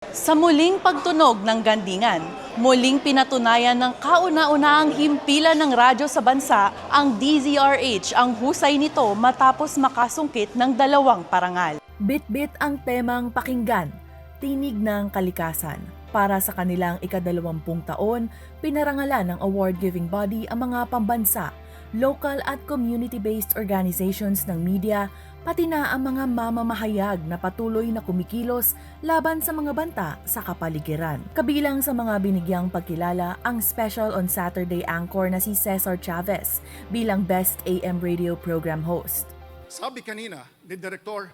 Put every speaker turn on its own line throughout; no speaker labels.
Sa muling pagtunog ng gandingan, muling pinatunayan ng kauna-unahang himpilan ng radyo sa bansa ang DZRH ang husay nito matapos makasungkit ng 2 parangal.
Bit-bit ang temang pakinggan, tinig ng kalikasan. Para sa kanilang ika-20 taon, pinarangalan ng award-giving body ang mga pambansa, local at community-based organizations ng media, pati na ang mga mamamahayag na patuloy na kumikilos laban sa mga banta sa kapaligiran. Kabilang sa mga binigyang pagkilala ang special on Saturday anchor na si Cesar Chavez bilang Best AM Radio Program Host.
Sabi kanina ni Director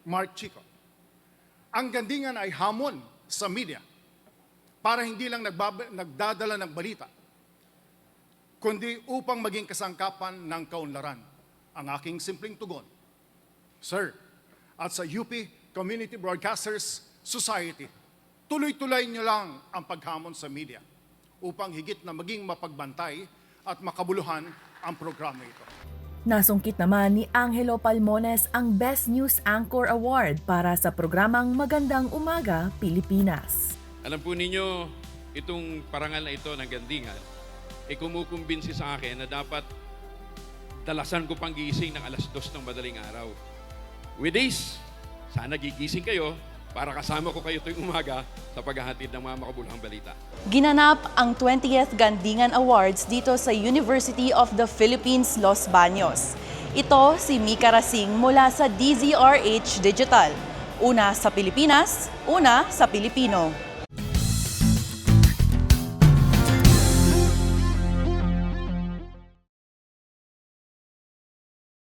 Mark Chico, ang gandingan ay hamon sa media para hindi lang nagdadala ng balita, kundi upang maging kasangkapan ng kaunlaran. Ang aking simpleng tugon, Sir, at sa UP Community Broadcasters Society, tuloy-tuloy niyo lang ang paghamon sa media upang higit na maging mapagbantay at makabuluhan ang programa ito.
Nasungkit naman ni Angelo Palmones ang Best News Anchor Award para sa programang Magandang Umaga, Pilipinas.
Alam po ninyo, itong parangal na ito ng gandingan, kumukumbinsi sa akin na dapat dalasan ko pang gising ng 2:00 ng madaling araw. With this, sana gigising kayo para kasama ko kayo tuwing umaga sa paghahatid ng mga makabuluhang balita.
Ginanap ang 20th Gandingan Awards dito sa University of the Philippines, Los Baños. Ito si Mika Rasing mula sa DZRH Digital. Una sa Pilipinas, una sa Pilipino.